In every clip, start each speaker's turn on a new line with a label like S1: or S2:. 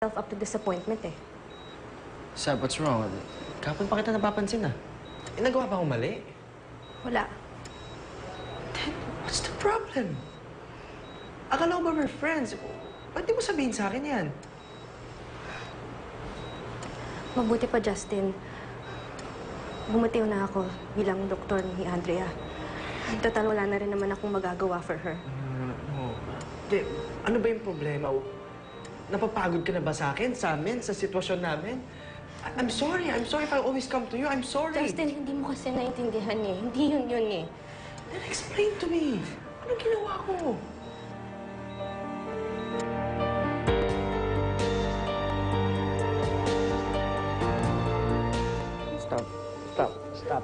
S1: Self up to disappointment eh.
S2: Sab, what's wrong? Kapon pa kita napapansin nagawa pa akong mali?
S1: Wala.
S2: Then, what's the problem? Akala ko ba we're friends? Ba't di mo sabihin sa akin yan?
S1: Mabuti pa, Justin. Bumutiw na ako bilang doktor ni Andrea. Total, wala na rin naman akong magagawa for her.
S2: No. Di, ano ba yung problema? Napapagod ka na ba sa akin, sa amin, sa sitwasyon namin? I'm sorry if I always come to you. I'm sorry.
S1: Justin, hindi mo kasi naintindihan eh. Hindi yun eh.
S2: Then explain to me. Anong ginawa ko? Stop.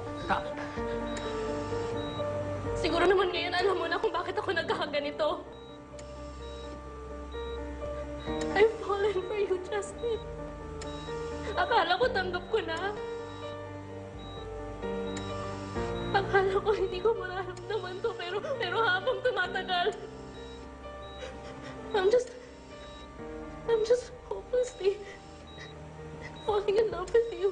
S1: Siguro naman ngayon alam mo na kung bakit ako nagkakaganito. I've fallen for you, Justin. Akala ko tanggap ko na. Akala ko hindi ko mararamdaman to, pero habang tumatagal, I'm just hopelessly falling in love with you.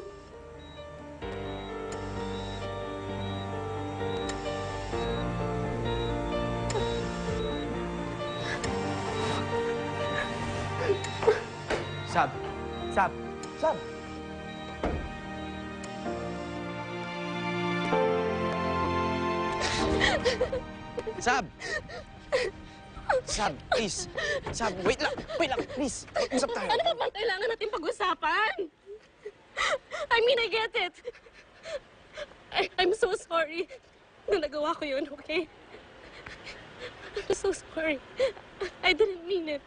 S2: Sab! Sab, please. Sab, wait lang, please. Mag-usap tayo.
S1: Ano ba bang kailangan natin pag-usapan? I mean, I get it. I'm so sorry na nagawa ko yun, okay? I'm so sorry. I didn't mean it.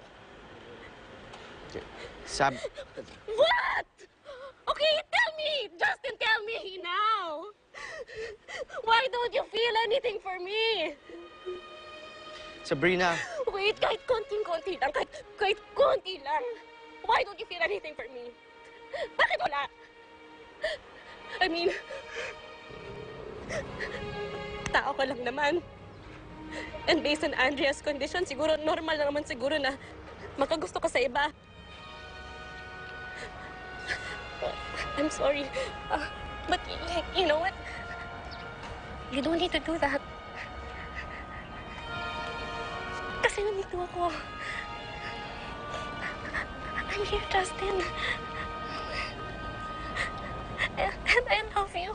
S2: Sab...
S1: What? Okay, tell me! Justin, tell me now! Why don't you feel anything for me?
S2: Sabrina...
S1: Wait, kahit konting-konti lang, kahit konti lang. Why don't you feel anything for me? Bakit wala? I mean, tao ka lang naman. And based on Andrea's condition, siguro normal lang naman siguro na makagusto ka sa iba. I'm sorry. But you know what? You don't need to do that. Kasi nandito ako. I'm here, Justin. And I love you.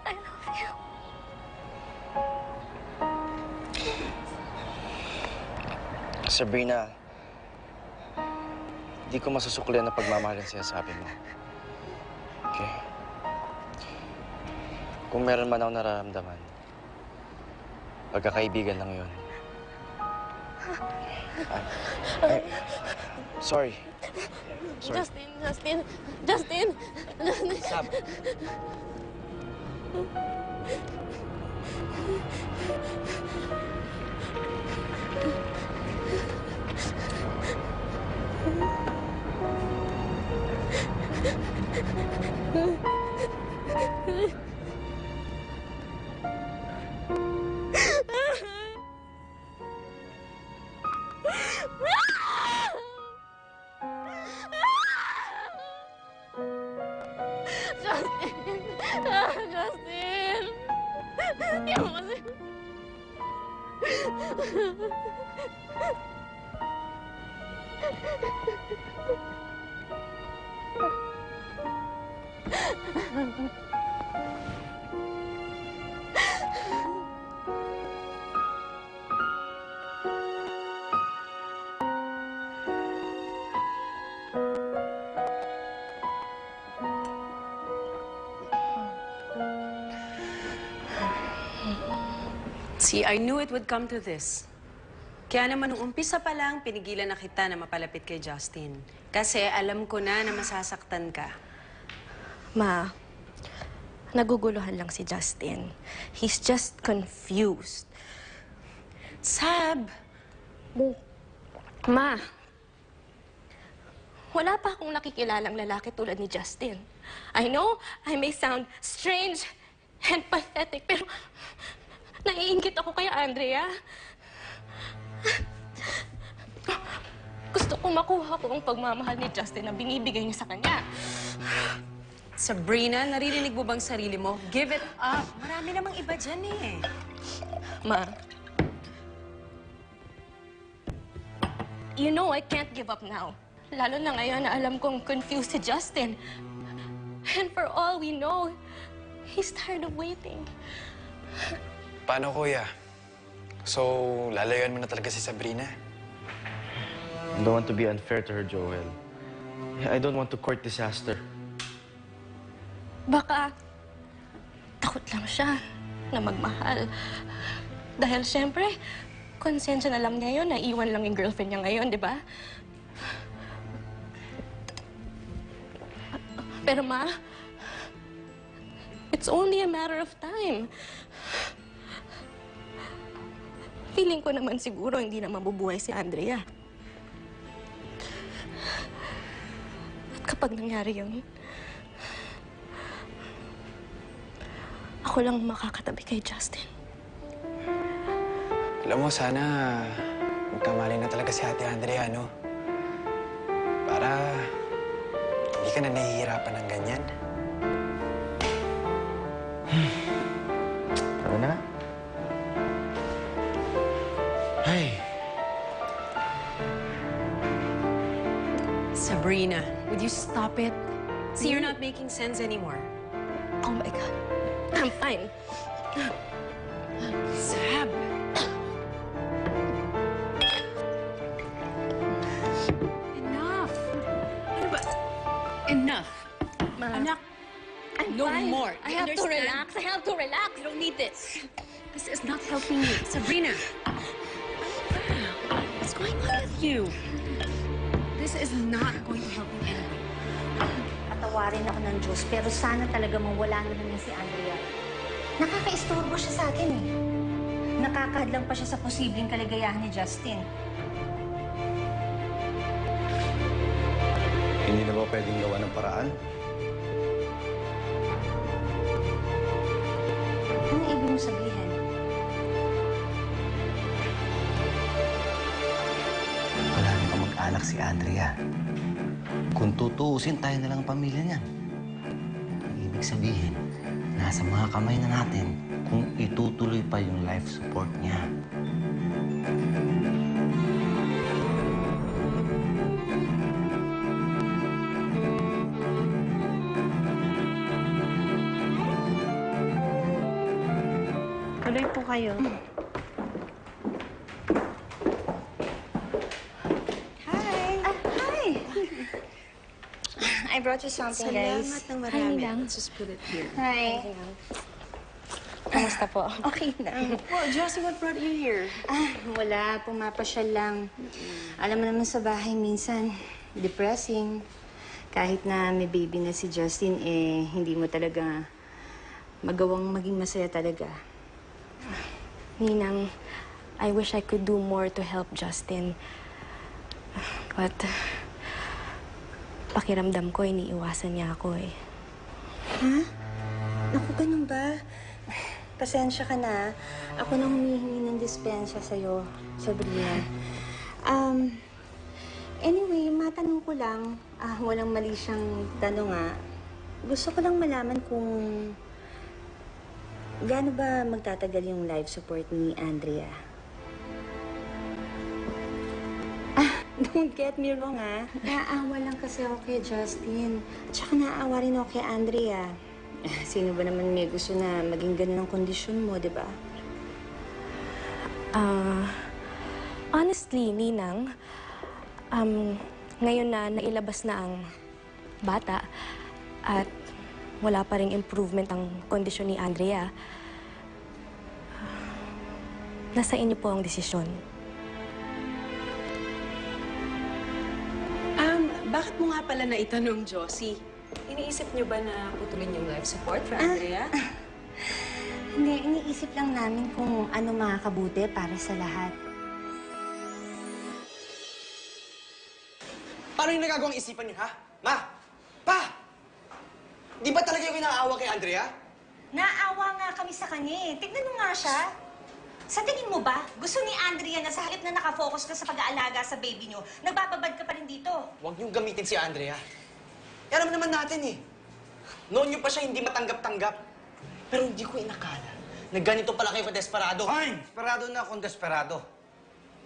S1: I love you.
S2: Sabrina, di ko masusuklian na pagmamahalin sinasabi mo. Okay? Kung meron man ako nararamdaman, pagkakaibigan lang yun. Sorry.
S1: Justin.
S2: Sab.
S1: Justin! Hindi mo kasi...
S3: See, I knew it would come to this. Kaya naman nung umpisa pa lang, pinigilan na kita na mapalapit kay Justin. Kasi alam ko na masasaktan ka.
S1: Ma, naguguluhan lang si Justin. He's just confused.
S3: Sab!
S1: Ma, wala pa akong nakikilalang lalaki tulad ni Justin. I know I may sound strange and pathetic, pero naiinggit ako kay Andrea. Gusto ko makuha ko ang pagmamahal ni Justin na binibigay niya sa kanya.
S3: Sabrina, naririnig mo bang sarili mo? Give it up. Marami namang iba dyan eh.
S1: Ma, you know I can't give up now. Lalo na ngayon na alam kong confused si Justin. And for all we know, he's tired of waiting.
S4: Paano, kuya? So, lalayuan mo na talaga si Sabrina?
S2: I don't want to be unfair to her, Joel. I don't want to court disaster.
S1: Baka takot lang siya na magmahal. Dahil siyempre, konsensya na lang niya yun na iwan lang yung girlfriend niya ngayon, di ba? Pero ma, it's only a matter of time. Feeling ko naman siguro hindi na mabubuhay si Andrea. At kapag nangyari yun, ako lang makakatabi kay Justin.
S4: Alam mo, sana magkamali na talaga si Ate Andrea, no? Para hindi ka na nahihirapan ng ganyan.
S2: Tara na nga. Ay,
S3: Sabrina, would you stop it? See, you're not making sense anymore.
S1: Oh my God. I'm fine.
S3: Sab! Enough! Ano ba? Enough!
S1: Ma,
S3: Anak,
S1: I'm
S3: no
S1: fine.
S3: more.
S1: I
S3: You
S1: have to
S3: understand?
S1: relax. I have to relax.
S3: you don't need this. This is not helping you. Sabrina! What's going on with you? This is not going to help you anyway.
S5: Patawarin ako ng Diyos, pero sana talaga mawala na lang si Andrea. Nakakaistorbo siya sa akin eh. Nakakahadlang pa siya sa posibleng kaligayahan ni Justin.
S6: Hindi na ba pwedeng gawa ng paraan?
S5: Anong ibig mong sabihin?
S6: Wala na kang mag-alak si Andrea. Kung tutuusin, tayo na lang ang pamilya niyan. Ang ibig sabihin, nasa mga kamay na natin kung itutuloy pa yung life support niya.
S5: Tuloy po kayo. Hi! Hi! I brought you something, guys.
S3: Salamat ng
S5: Hi
S3: marami.
S5: lang.
S3: Let's just put it here.
S5: Hi.
S1: Kamusta po?
S5: Okay lang.
S3: Well, Josie, what brought you here?
S5: Wala. Pumapasyal lang. Alam mo naman sa bahay minsan, depressing. Kahit na may baby na si Justin, eh, hindi mo talaga magawang maging masaya talaga.
S1: Ninang, I wish I could do more to help Justin. But, pakiramdam ko, iniiwasan niya ako eh.
S5: Ha? Naku, ganun ba? Pasensya ka na. Ako nang humihingi ng dispensya sa'yo, Sabrina. Anyway, matanong ko lang, walang mali siyang tanong Gusto ko lang malaman kung gaano ba magtatagal yung life support ni Andrea? Don't get me wrong, Naawa lang kasi ako kay Justin. At saka naawa rin ako kay Andrea. Sino ba naman may gusto na maging ganun ang kondisyon mo, di ba?
S1: Honestly, Ninang, ngayon na nailabas na ang bata at wala pa ring improvement ang kondisyon ni Andrea, nasa inyo po ang desisyon.
S3: Bakit mo nga pala naitanong, Josie? Iniisip niyo ba na putulin yung life support for Andrea?
S5: Hindi, iniisip lang namin kung ano makakabuti para sa lahat.
S2: paano yung nagagawang isipan niyo, ha? Ma! Pa! Di ba talaga yung inaawa kay Andrea?
S5: Naawa nga kami sa kanya eh. Tignan mo nga siya.
S7: Sa tingin mo ba, gusto ni Andrea na sa halip na nakafocus ka sa pag-aalaga sa baby niyo, nagbababad ka pa rin dito?
S2: Huwag niyong gamitin si Andrea. Alam naman natin eh. Noon niyo pa siya hindi matanggap-tanggap. Pero hindi ko inakala na ganito pala kayo ka-desperado.
S6: Fine! Desperado na akong desperado.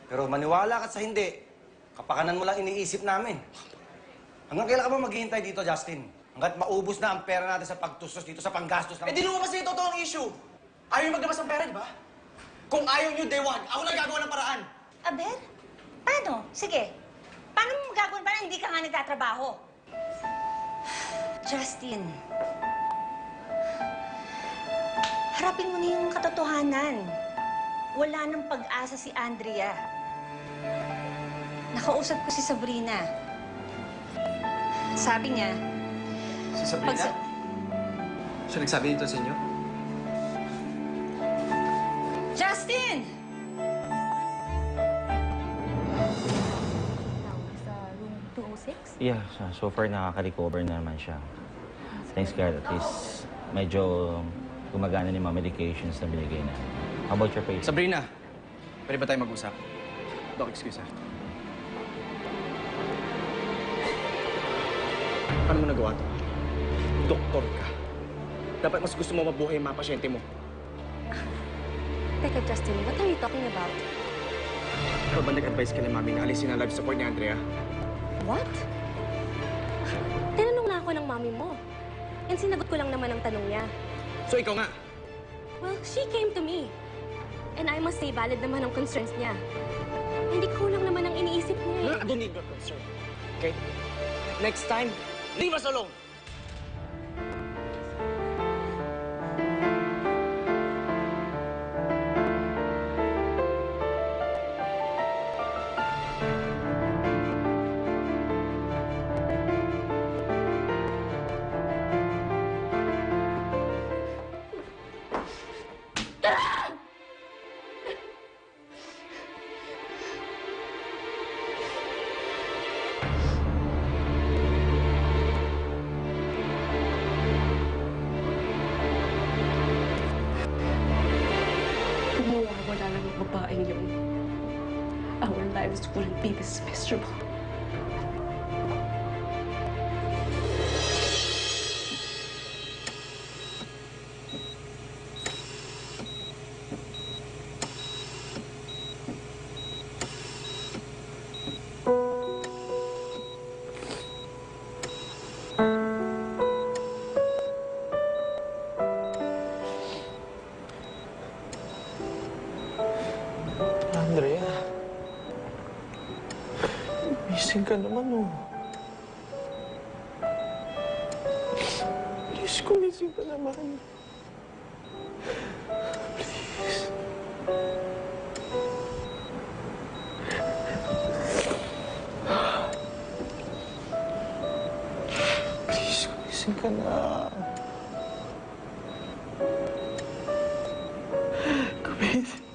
S6: Pero maniwala ka sa hindi, kapakanan mo lang iniisip namin. Hanggang kailan ka ba maghihintay dito, Justin? Hanggat maubos na ang pera natin sa pagtustos dito sa panggastos ng...
S2: Eh di naman kasi ito ang issue. Ayaw yung maglabas ng pera, di ba? Kung ayaw niyo, day one, ako lang gagawa ng paraan.
S7: Aber? Paano? Sige. Paano mo magagawin para hindi ka nga nagtatrabaho? Justin, harapin mo na yung katotohanan. Wala nang pag-asa si Andrea. Nakausap ko si Sabrina. Sabi niya,
S2: Si Sabrina? Siya nagsabi dito sa inyo?
S7: Justin!
S1: Sa room 206?
S8: Yeah, so far nakaka-recover na naman siya. Thanks God, at least medyo gumagana ni mga medications na binigay na. How about your patient?
S2: Sabrina, pwede ba tayo mag-usap? Doc, excuse ha. Paano mo nagawa to? Doktor ka. Dapat mas gusto mo mabuhay yung mga pasyente mo.
S1: Teka, Justin, what are you talking about?
S2: Ikaw ba nag-advise ka ni Mami na alisin ang life support ni Andrea?
S1: What? Tinanong na ako ng mami mo. And sinagot ko lang naman ang tanong niya.
S2: So ikaw nga,
S1: Well, she came to me. And I must say, valid naman ang concerns niya. Hindi ko lang naman ang iniisip niya eh.
S2: I don't need your concern. Okay? Next time, leave us alone!
S1: Kung mawawala lang ang babaeng yun, our lives wouldn't be this miserable.
S2: Andrea, gising ka naman oh. Please, kumising ka naman. Please. Please, kumising ka na. Kumising.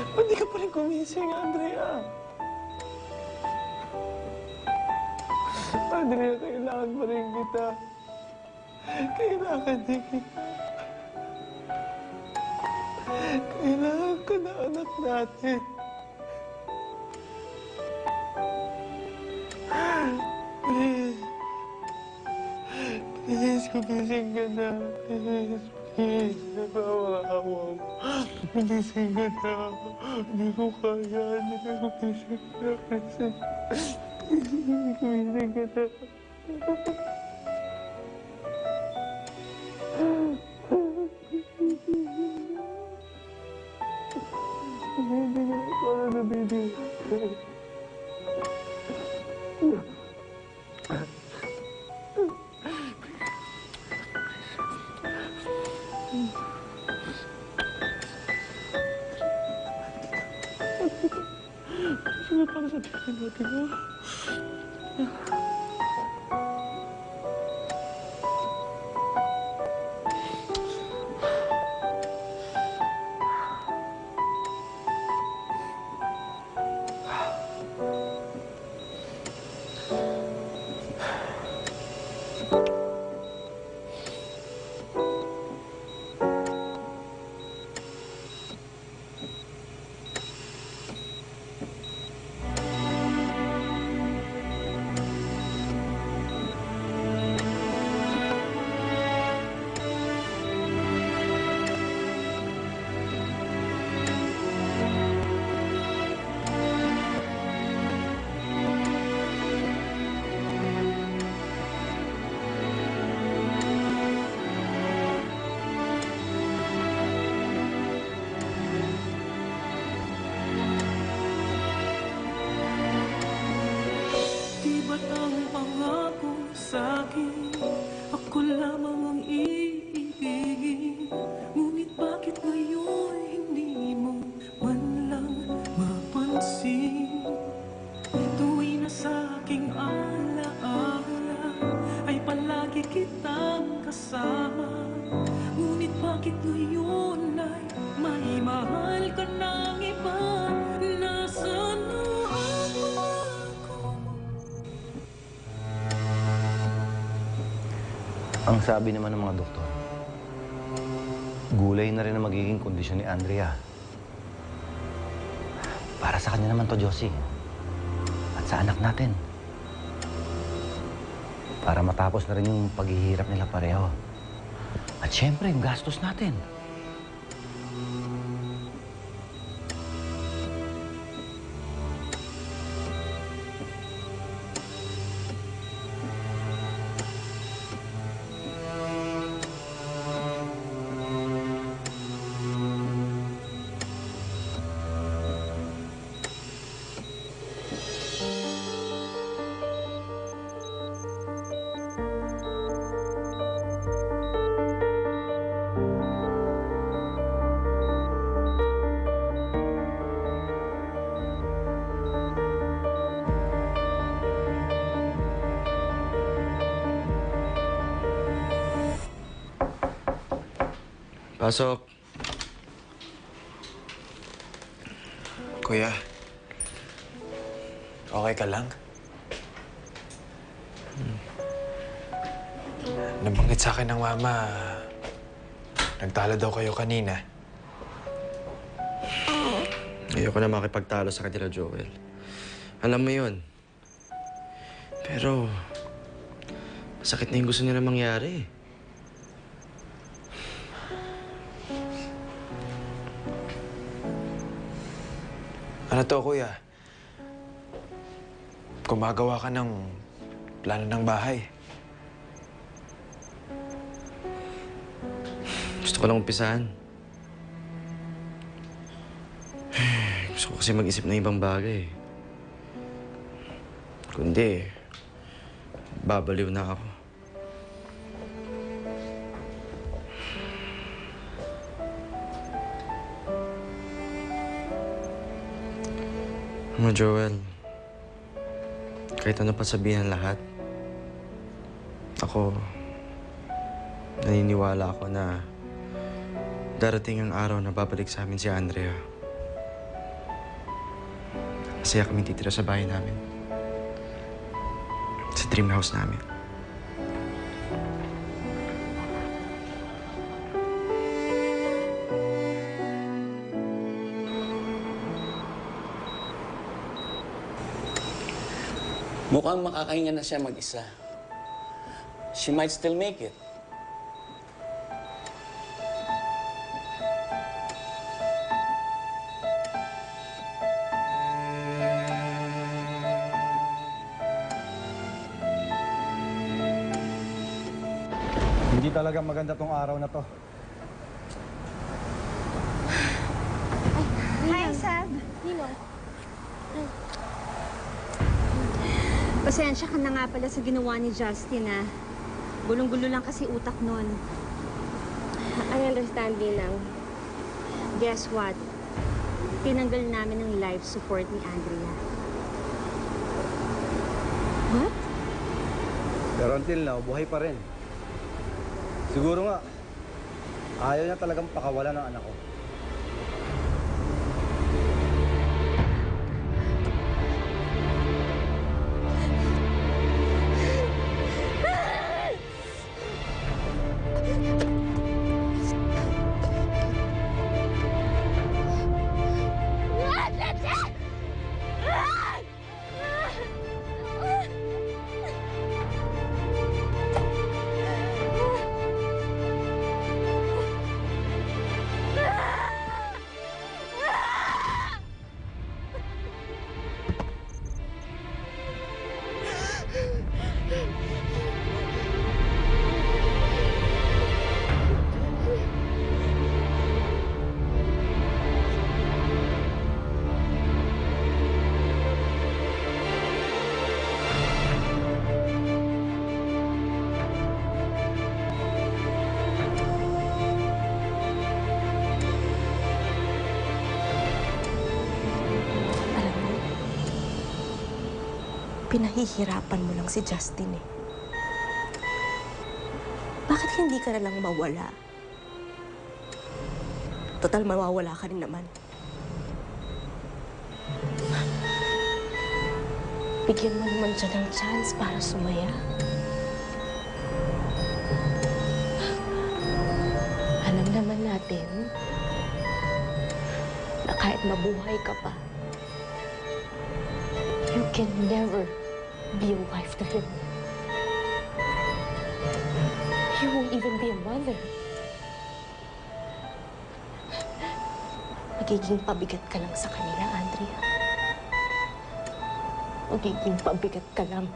S2: Ba't di ka pa rin kumising, Andrea? Andrea, kailangan pa rin kita. Kailangan din kita. Kailangan ka na anak natin. Please. Please, kumising ka na. Please, please. Nabawa ka mo. Kumising ka na. Hindi ko kaya. Hindi ko kumising ka na. Kumising ka na. Hindi ko para na baby. Sige, para sa tingin natin, ha?
S9: sa'kin, ako lamang ang iibigin. Ngunit bakit ngayon hindi mo man lang mapansin? Tuwing nasa aking alaala ay palagi kitang kasama. Ngunit bakit ngayon ay may mahal ka ng iba? Nasaan na ang pangako?
S6: Ang sabi naman ng mga doktor, gulay na rin ang magiging kondisyon ni Andrea. Para sa kanya naman to, Josie. At sa anak natin. Para matapos na rin yung paghihirap nila pareho. At syempre, yung gastos natin.
S4: Pasok. Kuya, okay ka lang? Nabanggit sa akin ng mama, nagtalo daw kayo kanina.
S10: Ayoko na makipagtalo sa kanila, Joel. Alam mo yun. Pero, masakit na yung gusto nila mangyari.
S4: Ano to, kuya? Gumagawa ka ng plano ng bahay.
S10: Gusto ko lang umpisahan. Gusto ko kasi mag-isip ng ibang bagay. Kundi, babaliw na ako. Ano, Joel? Kahit ano pa sabihin lahat, ako, naniniwala ako na darating ang araw na babalik sa amin si Andrea. Masaya kami titira sa bahay namin. Sa dream house namin.
S11: Mukhang makakahinga na siya mag-isa. She might still make it.
S12: Hindi talaga maganda tong araw na to.
S5: Hi, Sab. Pasensya ka na nga pala sa ginawa ni Justin, ah. Gulong-gulo lang kasi utak nun.
S1: I understand, Ninang.
S5: Guess what? Tinanggal namin ang life support ni Andrea. What?
S12: Pero until now, buhay pa rin. Siguro nga, ayaw niya talagang pakawalan ng anak ko.
S1: Ah!
S7: Pinahihirapan mo lang si Justin eh. Bakit hindi ka na lang mawala? Total, mawawala ka rin naman. Bigyan mo naman siya ng chance para sumaya. Alam naman natin na kahit mabuhay ka pa, you can never be a wife to him. You won't even be a mother. Magiging pabigat ka lang sa kanila, Andrea. Magiging pabigat ka lang.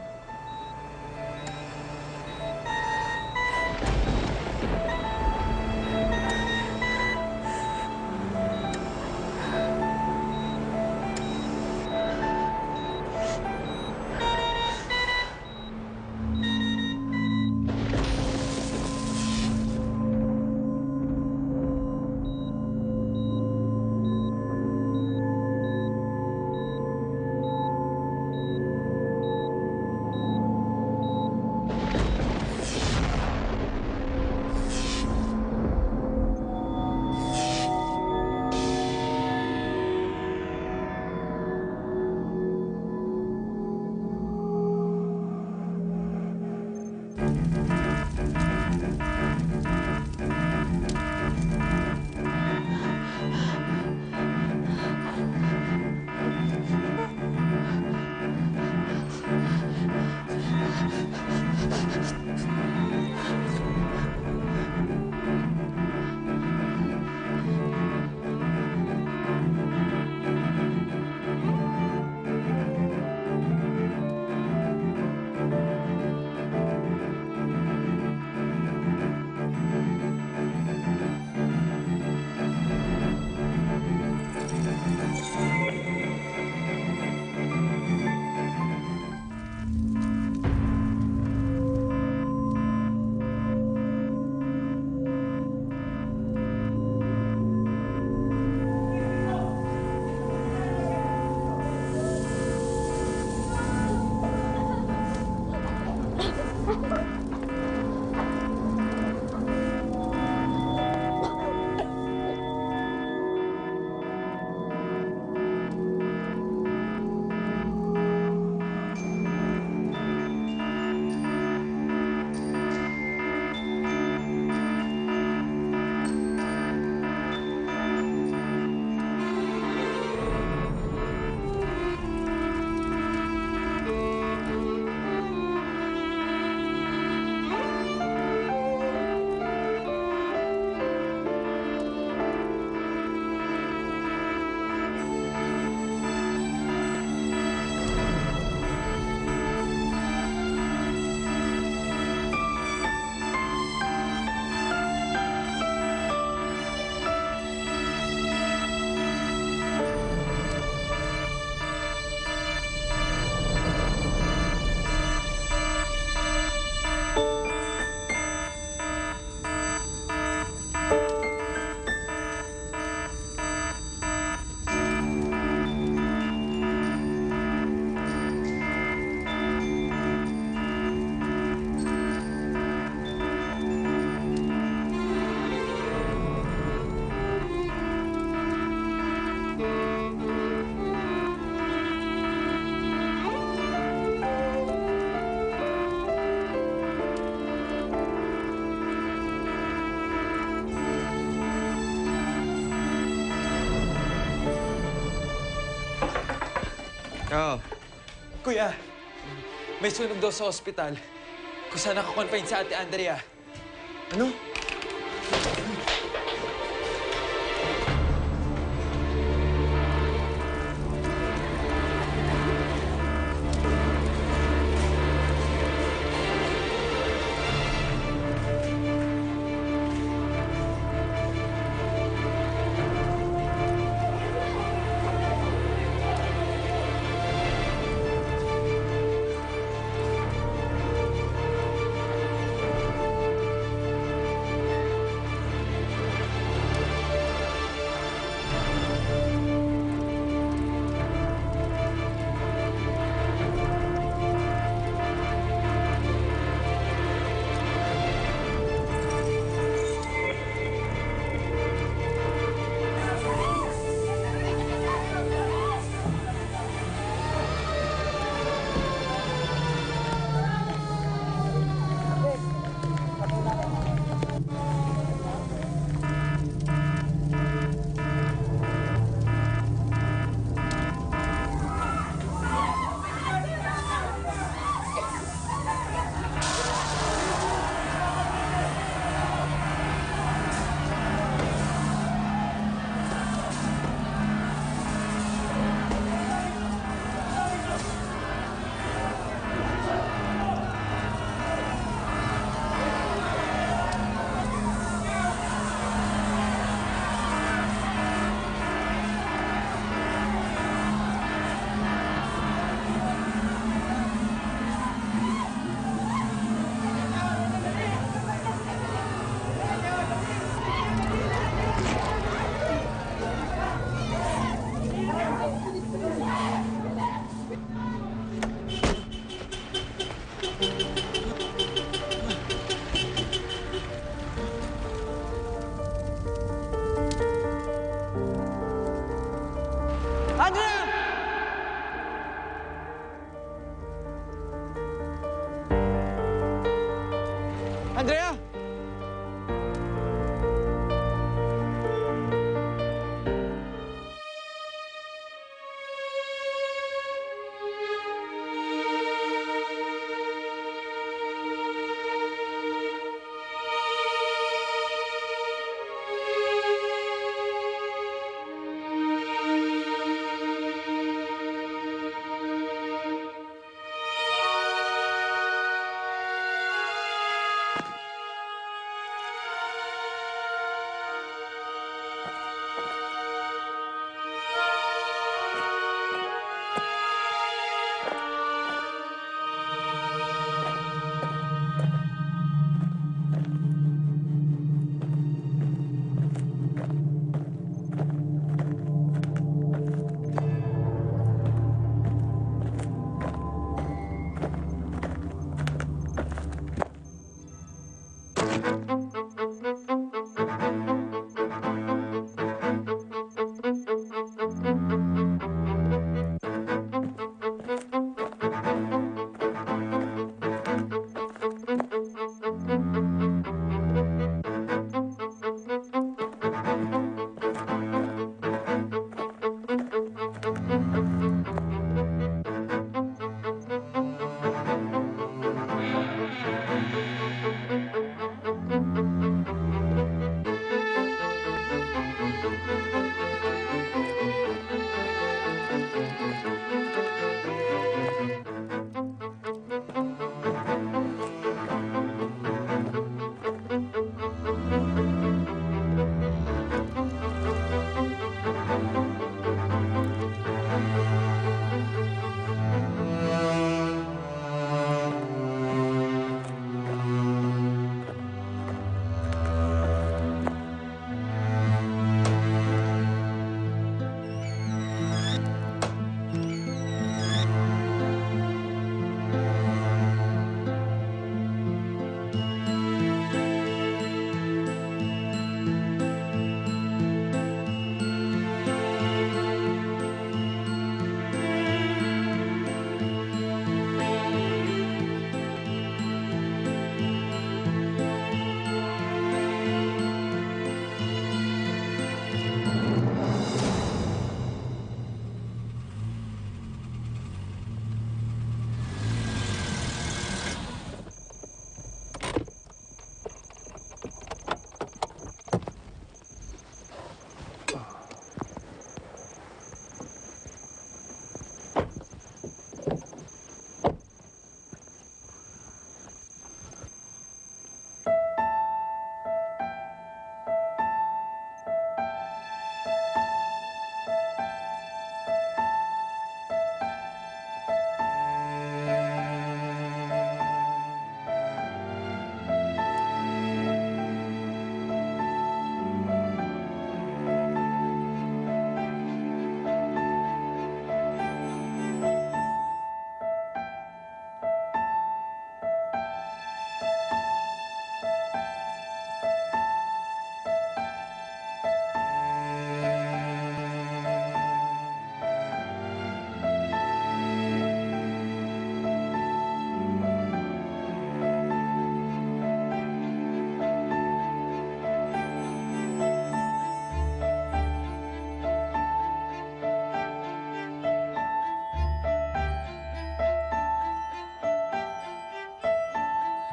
S10: Oo. Kuya, may sunog daw sa ospital kung saan nakakonfine si Ate Andrea. Ano? Andrea!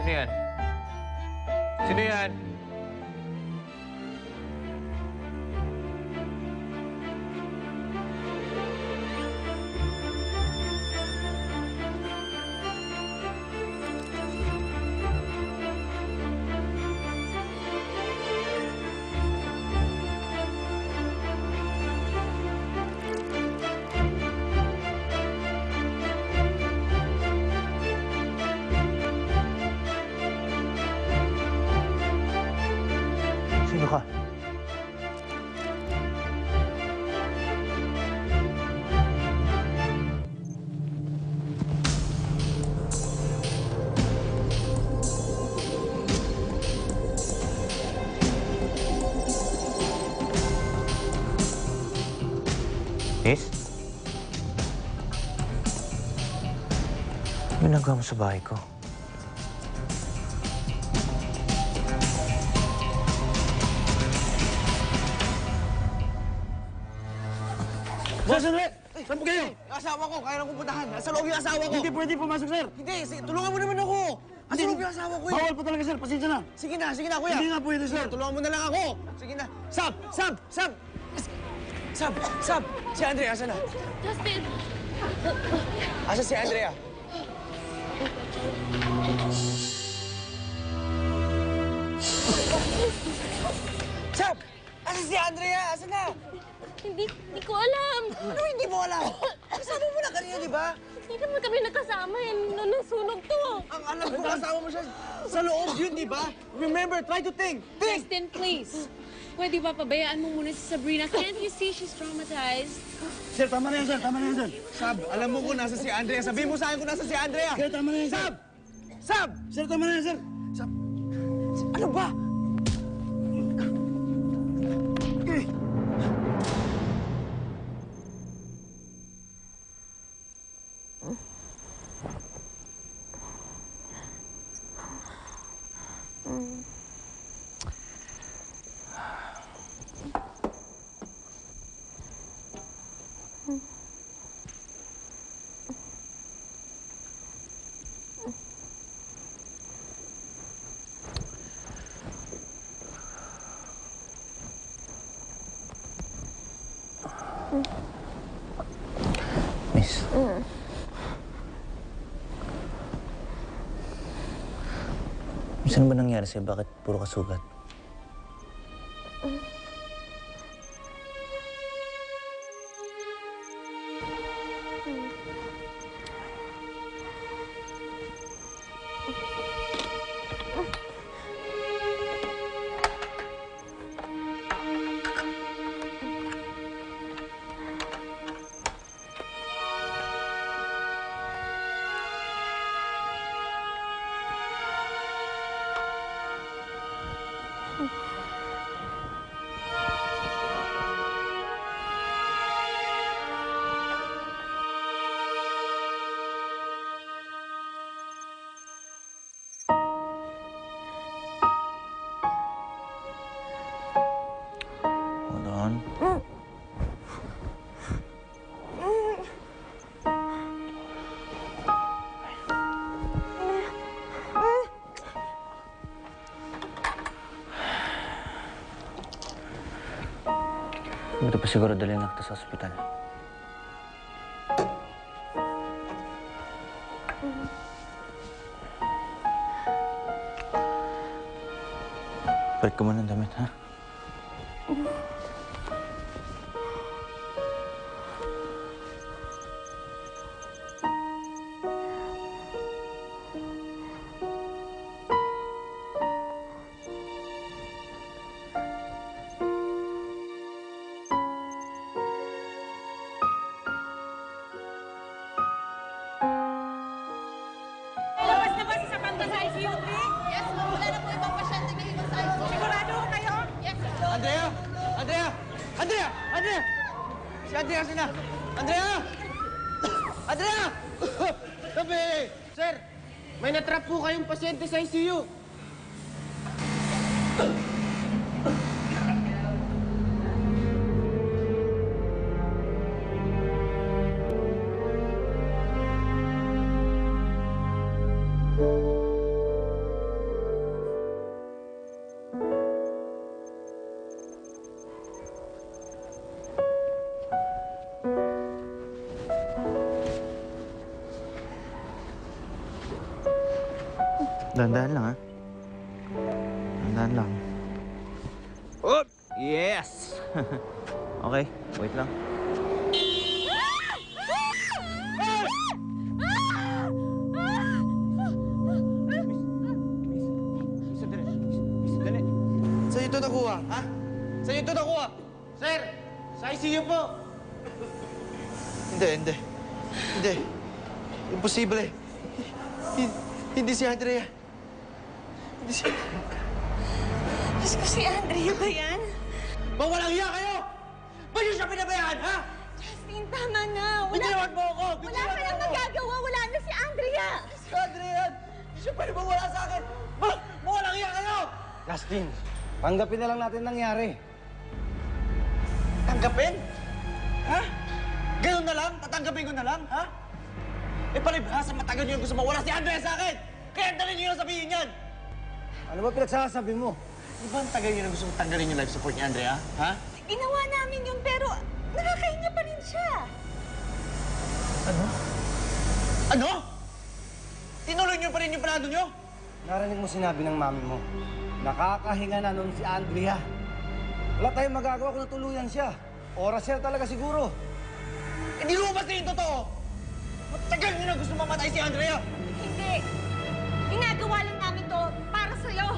S13: Sino yan? Sino yan?
S10: Sino ka?
S13: Miss? Ano ginagawa mo sa bahay ko?
S10: Boss, sandali! Saan po kayo?
S2: Yung asawa ko, kaya nang pupuntahan. Nasa loob yung asawa ko.
S10: Hindi pwede pumasok, sir.
S2: Hindi, tulungan mo naman ako. Nasa loob yung asawa ko eh.
S10: Bawal pa talaga, sir. Pasensya na.
S2: Sige na, kuya.
S10: Hindi nga pwede, sir.
S2: Tulungan mo na lang ako. Sige na. Sab! Si Andrea, asa na?
S1: Justin!
S2: Asa si Andrea? Sab! Asa si Andrea? Asa na?
S1: Hindi ko alam.
S2: Ano hindi mo alam? Kasama mo na kanina, di ba?
S1: Hindi naman kami nakasama yan nung nasunog to.
S2: Ang alam ko, kasama mo siya sa loob yun, di ba? Remember, try to think. Think!
S3: Justin, please. Pwede ba pabayaan mo muna si Sabrina? Can't you see she's traumatized?
S10: Sir, tama na yan, sir. Tama na yan, sir.
S2: Sab, alam mo kung nasa si Andrea. Sabihin mo sa akin kung nasa si Andrea.
S10: Sir, tama na yan, sir.
S2: Sab!
S10: Sir, tama na yan, sir.
S2: Ano ba?
S6: Miss. Miss, ano ba nangyari sa'yo? Bakit puro kasugat? Hold on. Ito pa siguro dalhin na kita sa ospital. Balik ka muna ng damit, ha?
S14: Labas na ba si Samantha sa ICU? Yes, wala na po ibang pasyente na ibang sa ICU. Sigurado ko kayo? Yes,
S2: Andrea! Andrea! Andrea! Andrea! Si Andrea sina! Andrea! Andrea! Tabi! Sir, may natrap po kayong pasyente sa ICU.
S6: Dahan-dahan lang, ha? Dahan-dahan lang.
S13: Oh! Yes!
S6: Okay, wait lang.
S2: Dali. Saan ito nakuha, ha? Saan ito nakuha? Sir, sa ICU po. Hindi. Imposible. Hindi si Andrea. Hindi si...
S7: Diyos ko, si Andrea ba yan?
S2: Mawalang hiya kayo! Ba't niyo siya pinabayaan, ha?
S7: Justin, tama na.
S2: Bitiwan mo ako!
S7: Wala ka nang magagawa. Wala na si Andrea.
S2: Si Andrea! Hindi siya pwede mawala sa akin! Mawalang hiya kayo!
S12: Justin, tanggapin na lang natin nangyari.
S2: Tanggapin? Ha? Ganun na lang? Tatanggapin ko na lang, ha? Eh, palibhasa matagal niyo yung gusto mawala si Andrea sa akin! Kaya dali niyo yung sabihin yan!
S12: Ano ba pinagsasabi mo?
S2: Di ba ang tagal niyo na gusto tanggalin yung life support ni Andrea, ha?
S7: Ginawa namin yun, pero nakakahinga pa rin siya.
S2: Ano? Ano? Tinuloy niyo pa rin yung plano niyo?
S12: Narinig mo sinabi ng mami mo. Nakakahinga na nun si Andrea. Wala tayong magagawa kung natuluyan siya. Oras siya talaga siguro.
S2: Hindi mo ba yung totoo? Matagal niyo na gusto mamatay si Andrea!
S7: Hindi. Ginagawa lang namin to para sa'yo.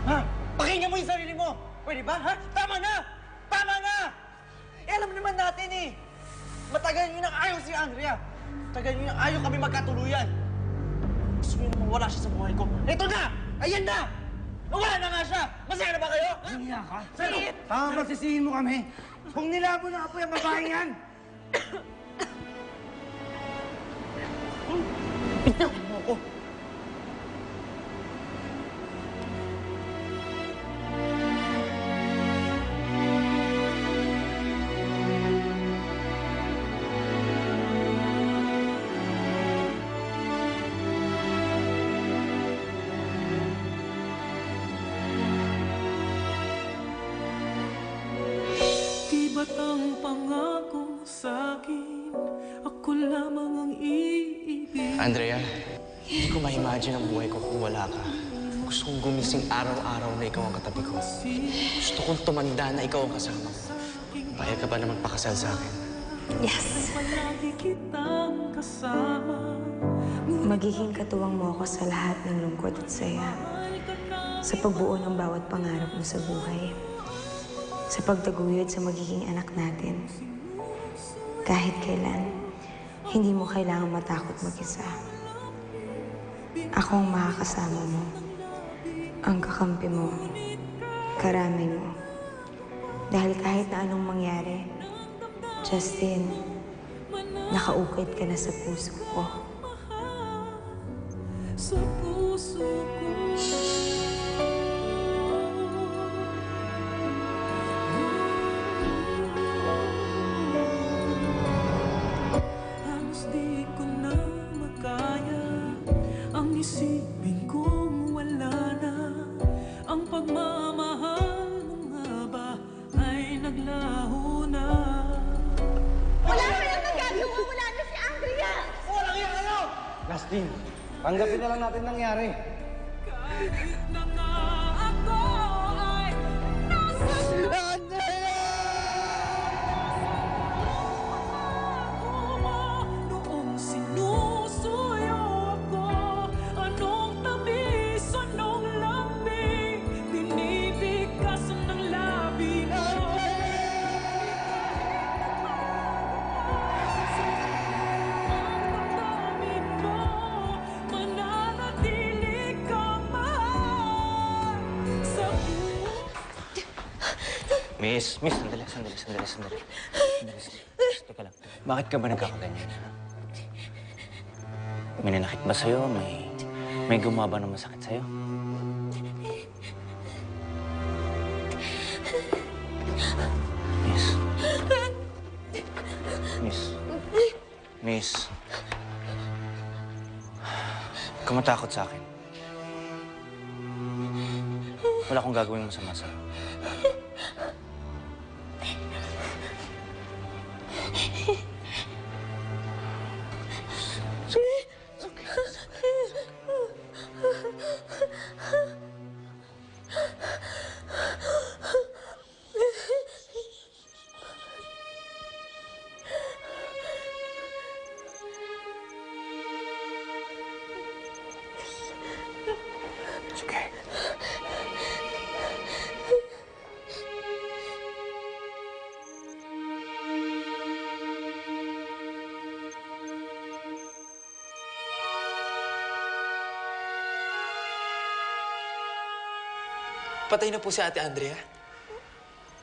S2: Ha? Pakinggan mo yung sarili mo! Pwede ba, ha? Tama na! Tama na! Eh, alam naman natin eh! Matagal niyo nang ayaw si Andrea! Matagal niyo nang ayaw kami magkatuluyan! Gusto niyo na mawala siya sa buhay ko. Ito na! Ayan na! Nawala na nga siya! Masaya na ba kayo?
S12: Hiya ka?
S2: Sir!
S12: Tama ba sisihin mo kami? Kung nilabo na apoy ang babaeng yan!
S2: Bitaw mo ako!
S9: Di ba't ang pangako sa'kin, ako lamang ang iibig?
S4: Andrea, hindi ko ma-imagine ang buhay ko kung wala ka. Gusto kong gumising araw-araw na ikaw ang katabi ko. Gusto kong tumanda na ikaw ang kasama ko. Payag ka ba na magpakasal sa akin?
S5: Yes.
S9: Palagi kitang kasama.
S5: Magiging katuwang mo ako sa lahat ng lungkot at saya. Sa pagbuo ng bawat pangarap mo sa buhay. Sa pagtaguyod sa magiging anak natin. Kahit kailan, hindi mo kailangang matakot mag-isa. Ako ang makakasama mo. Ang kakampi mo. Karamay mo. Dahil kahit na anong mangyari, Justin, nakaukit ka na sa puso ko.
S9: Sa puso ko. Halos di ko na makaya ang isipin kong wala na. Ang pagmamahal mo nga ba ay naglaho na.
S7: Wala ka nang nagagawa. Wala na si Andrea.
S2: Walang iya kayo!
S12: Justin, tanggapin na lang natin nangyari.
S9: Na nga ako ay nasa noong sinusuyo ako. Anong tamis, anong lambing, binibigkasan ng labi mo. Ang damdamin mo, mananatili kang mahal sa
S4: Miss, sandali. Sandali. Teka lang. Bakit ka ba nagkakaganyan? May nanakit ba sa'yo? May gumawa ba ng masakit sa'yo? Miss. Huwag ka matakot sa akin. Wala akong gagawin masama sa'yo. It's okay.
S10: Patay na po si Ate Andrea.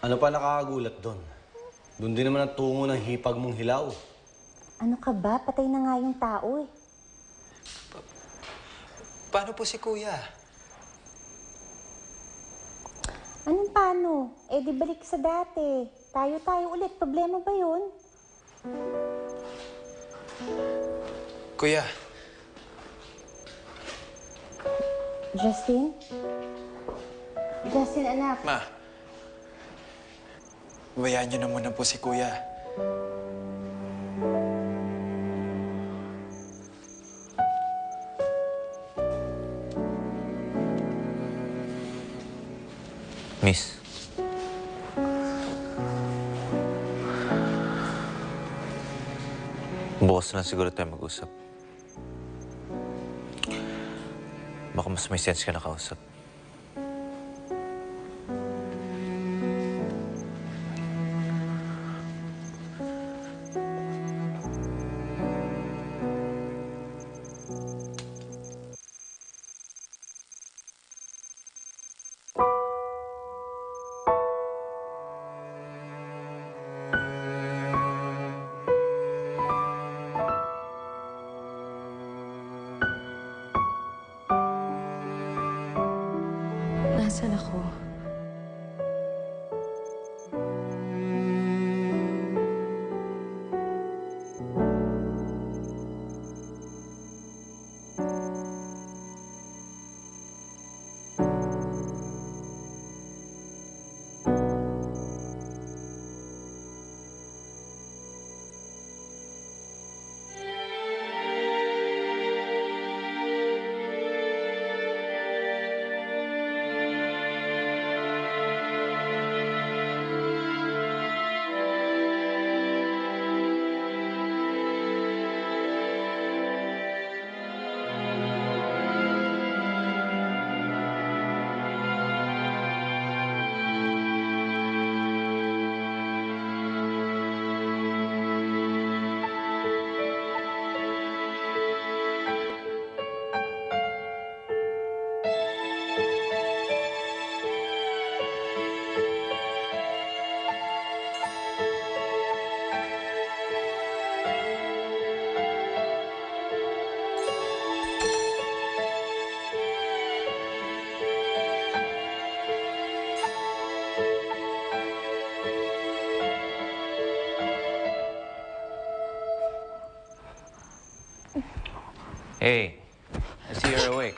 S12: Ano pa nakakagulat doon? Doon din naman ang tungo ng hipag mong hilaw.
S5: Ano ka ba? Patay na nga yung tao eh.
S10: Paano po si Kuya?
S5: Anong paano? Eh di balik sa dati. Tayo ulit. Problema ba yun?
S10: Kuya,
S5: Justin? Justin, anak.
S10: Ma. Bayaan niyo na muna po si Kuya.
S8: Miss. Bukas na lang siguro tayo mag-usap. Baka mas may sense ka na kausap.
S5: Nasaan ako?
S8: Hey, I see you're awake.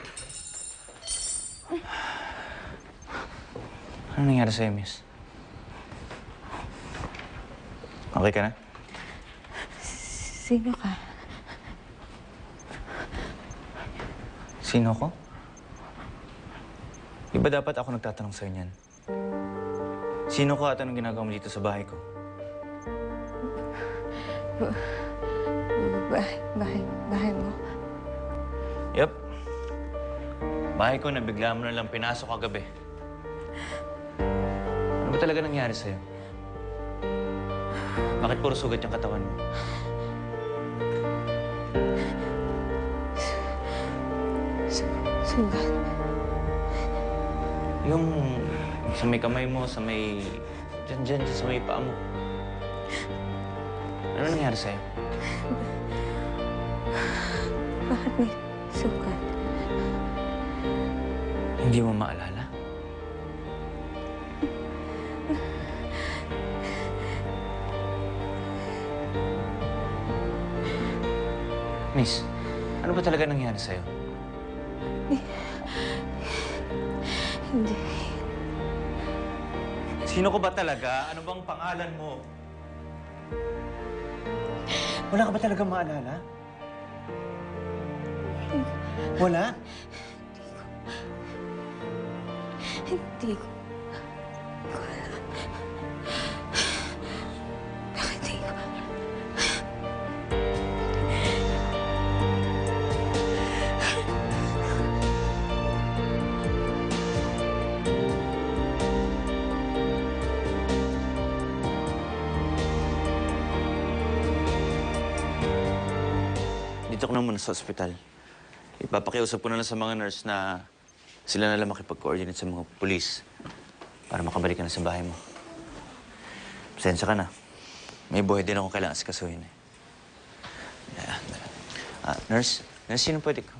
S8: Ano nangyari sa'yo, miss? Okay ka na?
S5: Sino ka?
S8: Sino ko? Di ba dapat ako nagtatanong sa'yo niyan? Sino ko at anong ginagawa mo dito sa bahay ko?
S5: Bahay mo?
S8: Yep. Bahay ko na bigla mo na lang pinasok kagabi. Ano ba talaga nangyari sa'yo? Bakit puro sugat yung katawan mo?
S5: Sugat?
S8: Yung sa may kamay mo, sa may... Diyan, sa may paa mo. Ano nangyari sa'yo?
S5: Bakit may sugat?
S8: Hindi mo maalala? Miss, ano ba talaga nangyari sa'yo?
S5: Hindi.
S8: Sino ko ba talaga? Ano bang pangalan mo? Wala ka ba talaga maalala? Wala?
S5: Hindi ko. Bakit hindi ko?
S8: Dito ko na muna sa ospital. Ipapakiusap ko na lang sa mga nurse na sila na lang makipag-coordinate sa mga pulis para makabalik ka na sa bahay mo. Pasensya ka na. May buhay din ako kailangan asikasuhin eh. Nurse? Nurse, sino pwede ko?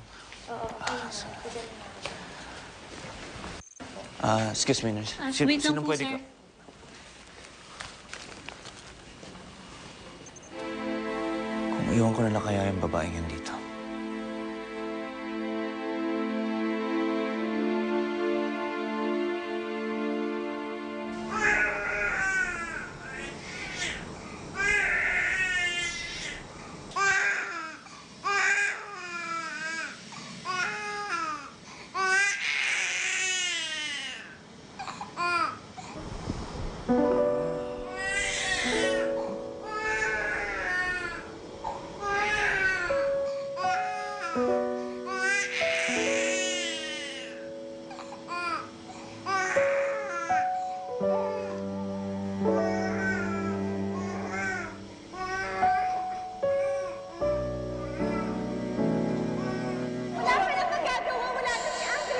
S8: Excuse me, nurse.
S1: Wait lang
S8: sino
S1: po,
S8: pwede
S1: sir.
S8: ko? Iwan ko na lang kaya yung babaeng yan dito.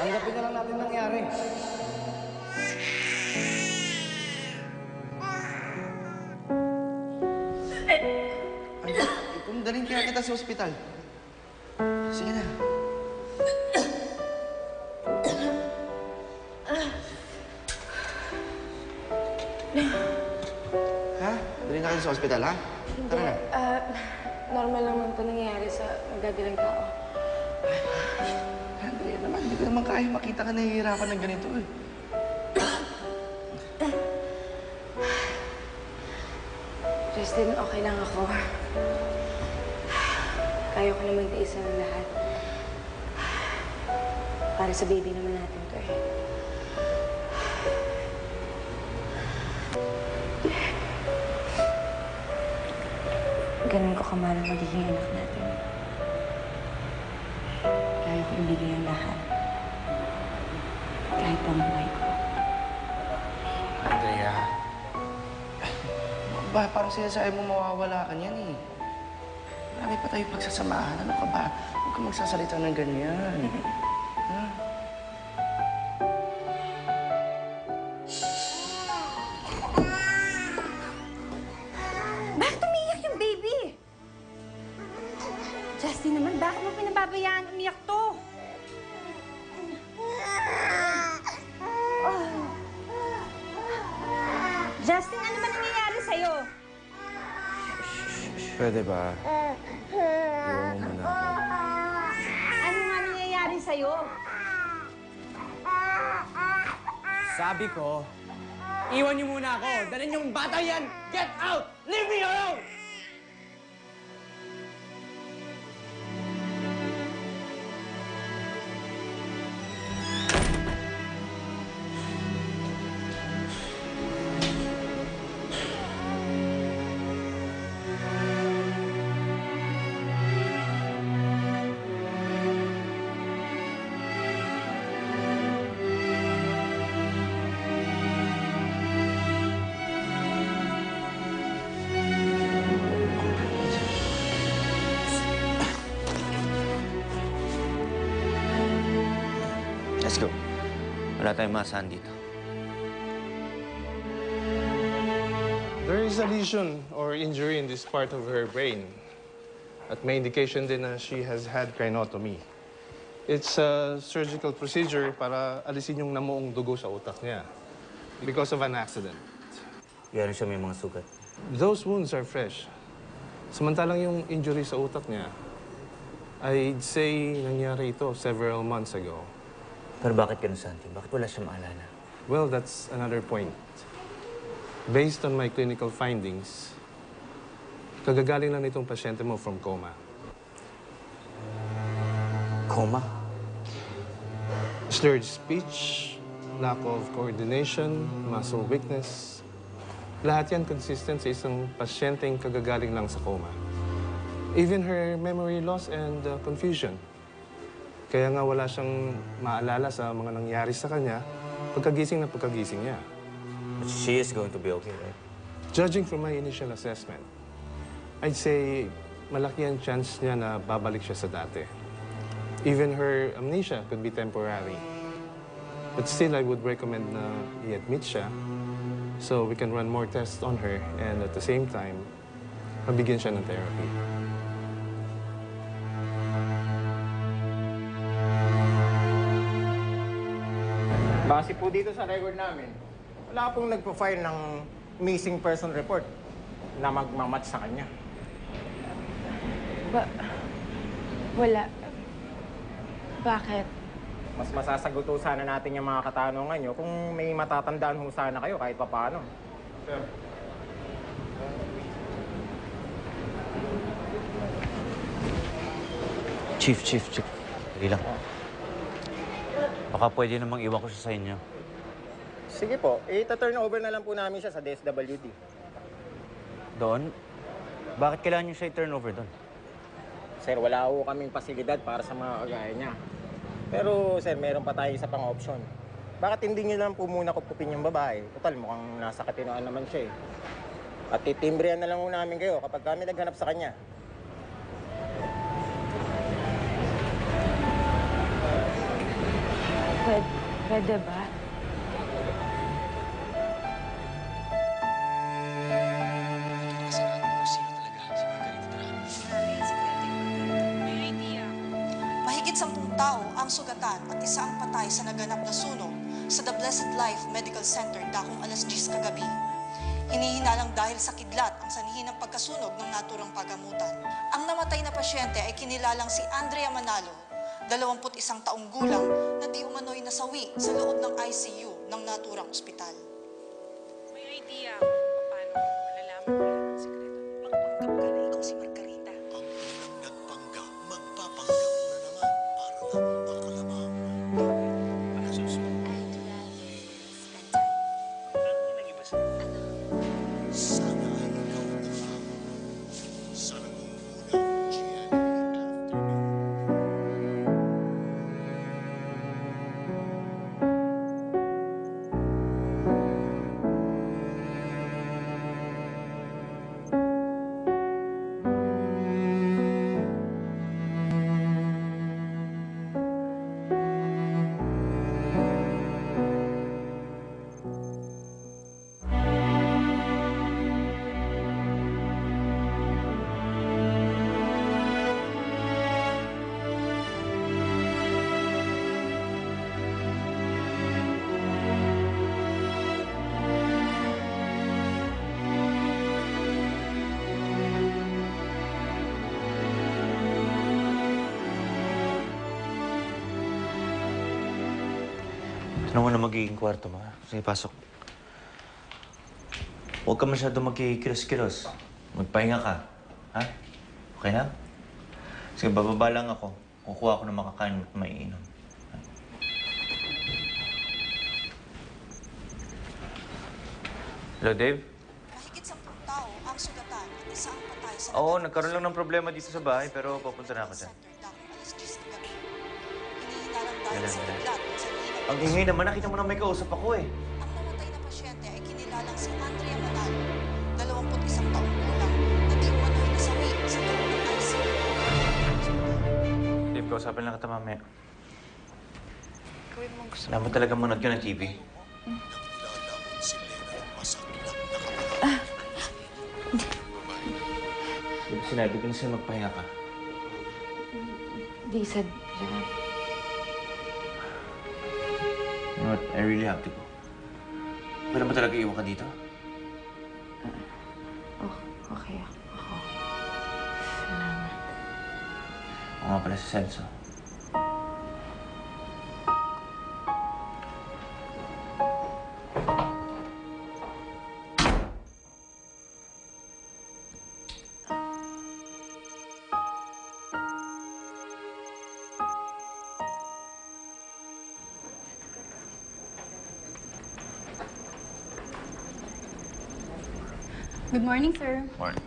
S12: Tanggapin na lang natin nangyari.
S10: Dalhin kaya kita sa ospital. Sige na. Ha? Dalhin na kita sa ospital, ha? Tara na.
S5: Normal lang ito nangyayari sa magagaling tao.
S10: Andrea naman, hindi ko naman kaya makita ka nahihirapan ng ganito eh.
S5: Justin, okay lang ako. Kaya ko naman tiisa ng lahat. Para sa baby naman natin to eh. Ganun ko kamahal ang magiging anak natin. Kaya ko ibigay ang lahat. Kahit ang buhay ko.
S10: Andrea. Ba, parang sinasabi mo mawawala ka niyan eh. Marami pa tayo pagsasamahan. Ano ka ba? Huwag kang magsasalita ng ganyan. Ha?
S7: Bakit umiyak yung baby? Justin naman, bakit mo pinababayaan umiyak to? Justin, ano ba nangyayari sa'yo?
S10: Pwede ba? Iwan mo muna ako.
S7: Ano nga nangyayari sa'yo?
S2: Sabi ko, iwan niyo muna ako. Dalhin yung bata yan! Get out! Leave me alone!
S8: Let's go. Wala tayong maasahan dito.
S15: There is a lesion or injury in this part of her brain. At may indication din na she has had crinotomy. It's a surgical procedure para alisin yung namuong dugo sa utak niya because of an accident.
S8: Meron siya may mga sugat.
S15: Those wounds are fresh. Samantalang yung injury sa utak niya, I'd say nangyari ito several months ago.
S8: Pero bakit ganun, Santi? Bakit wala siya maalala?
S15: Well, that's another point. Based on my clinical findings, kagagaling lang itong pasyente mo from coma.
S8: Coma?
S15: Slurred speech, lack of coordination, muscle weakness. Lahat yan consistent sa isang pasyenteng kagagaling lang sa coma. Even her memory loss and confusion. Kaya nga wala siyang maalala sa mga nangyari sa kanya pagkagising niya.
S8: But she is going to be okay, right?
S15: Judging from my initial assessment, I'd say malaki ang chance niya na babalik siya sa dati. Even her amnesia could be temporary. But still, I would recommend na i-admit siya so we can run more tests on her and at the same time, mabigyan siya ng therapy.
S2: Base po dito sa record namin, wala pong nagpo-file ng missing person report na magmamatch sa kanya.
S16: Wala. Bakit?
S17: Mas masasagot ho sana natin yung mga katanungan nyo kung may matatandaan ho sana kayo kahit papaano. Sir.
S8: Chief. Dali lang. Baka pwede namang iwan ko siya sa inyo.
S17: Sige po, ita-turn over na lang po namin siya sa DSWD.
S8: Doon? Bakit kailangan niyo siya i-turn over doon?
S17: Sir, wala ho kaming pasilidad para sa mga kagaya niya. Pero sir, meron pa tayo isa pang option. Bakit hindi niyo lang po muna kupupin yung babae? Total, mukhang nasa katinoan naman siya eh. At titimbrihan na lang ho namin kayo kapag kami naghanap sa kanya.
S16: Pwede ba?
S18: Mahigit 10 tao ang sugatan at isa ang patay sa naganap na sunog sa The Blessed Life Medical Center dakong alas 10 kagabi. Hinihinalang dahil sa kidlat ang sanhi ng pagkasunog ng naturang pagamutan. Ang namatay na pasyente ay kinilalang si Andrea Manalo, 21 taong gulang na di umano'y nasawi sa loob ng ICU ng naturang ospital.
S3: May idea kung paano malalaman mo lahat ng sikreto.
S18: Magpanggap ka na ikaw si Margarita.
S19: Ang unang nagpanggap, magpapanggap na naman para lang makalamang. Ano susunod? Sana ay ikaw na lang sa nangungunang GMA afternoon.
S8: Ano na magiging kwarto mo? Sige, pasok. Huwag ka masyado magkikilos-kilos. Magpahinga ka. Ha? Okay na? Sige, bababa lang ako. Kukuha ako ng makakain at maiinom. Hello, Dave?
S18: Mahigit 10 tao ang sugatan at isa ang patay sa
S8: Oo, nagkaroon lang ng problema dito sa bahay, pero papunta na ako dyan.
S18: alas 10 kagabi. Hinihinalang dahil sa kidlat ang sanhi ng
S8: Ang ingay naman, nakita mo na may kausap ako eh.
S18: Ang namatay na pasyente ay kinilalang si Andrea Manalo, 21 taong gulang na di umano'y nasawi sa loob ng ICU.
S8: Dave, kausapin lang kita mamaya.
S16: Gawin mo gusto.
S8: Alam mo talaga manood ka ng TV?
S19: Naglalamon si Lena ng masaklap na kapatid.
S8: Di ba sinabi ko na sa'yo magpahinga ka?
S16: Di sadya.
S8: You know what? I really have to go. Wala ba talaga iwan ka dito?
S16: Okay ako. Salamat.
S8: Oo nga pala si Celso.
S16: Good morning, sir.
S8: Morning.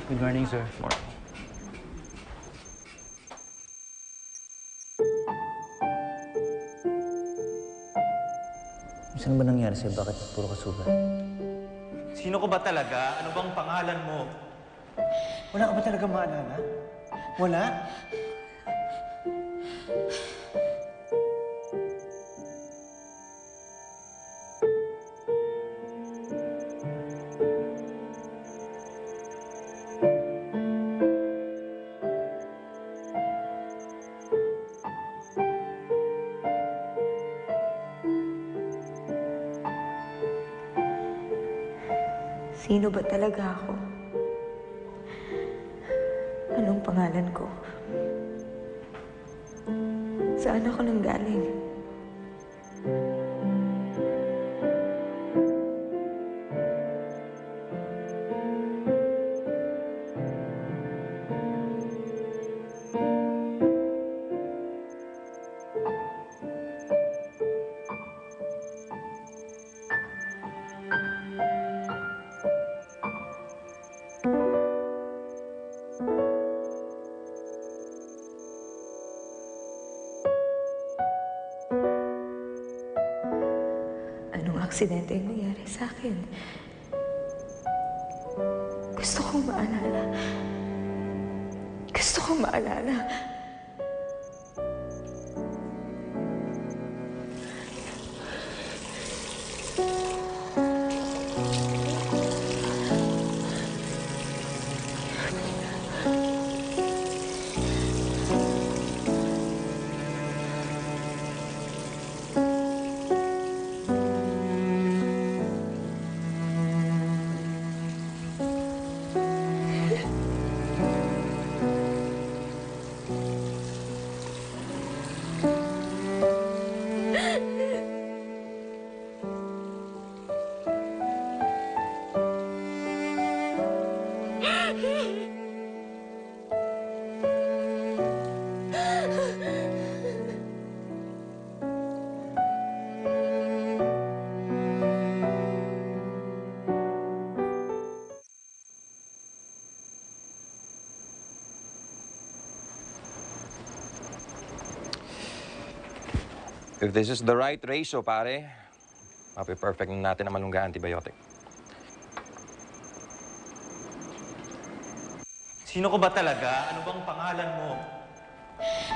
S4: Good morning, sir.
S8: Morning. Saan ba nangyari sa'yo? Bakit puro kasugat? Sino ko ba talaga? Ano bang pangalan mo?
S2: Wala ka ba talaga maalala? Wala?
S16: Sino ba talaga ako? Anong pangalan ko? Saan ako nanggaling? Anong aksidente ang nangyari sa akin? Gusto kong maalala. Gusto kong maalala.
S17: If this is the right ratio, pare, mapi-perfect na natin ang malunggay antibiotic.
S8: Sino ko ba talaga? Ano bang pangalan mo?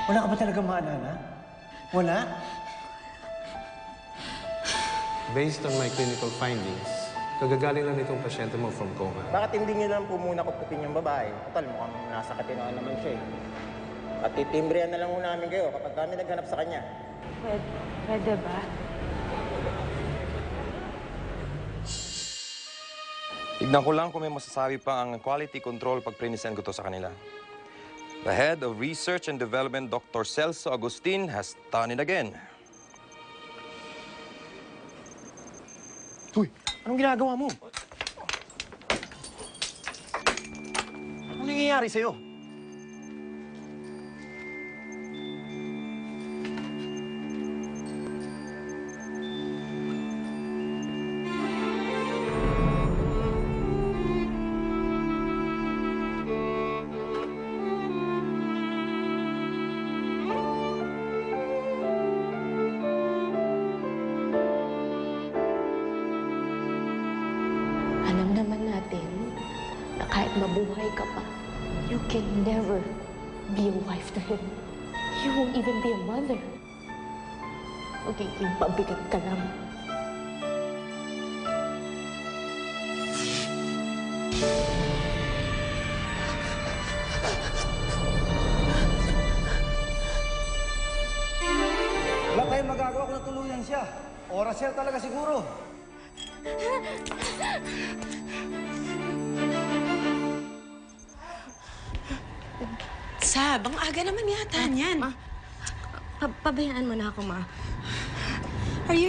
S2: Wala ka ba talaga maalala? Wala?
S15: Based on my clinical findings, kagagaling lang itong pasyente mo from coma.
S17: Bakit hindi niyo lang po muna kupupin yung babae? Total, mukhang nasa katinoan naman siya eh. At titimbrihan na lang muna namin kayo kapag kami naghanap sa kanya.
S16: Pwede ba?
S17: Tignan ko lang kung may masasabi pa ang quality control pag prinisend ko to sa kanila. The head of research and development, Dr. Celso Agustin, has done it again.
S2: Uy, anong ginagawa mo? Anong nangyayari sa'yo?
S16: Alam naman natin na kahit mabuhay ka pa, you can never be a wife to him. You won't even be a mother. Magiging pabigat ka lang.
S12: Wala tayong magagawa kung natuluyan siya. Oras siya talaga siguro.
S3: Sab, ang aga naman yata niyan.
S1: Pabayaan mo na ako, Ma.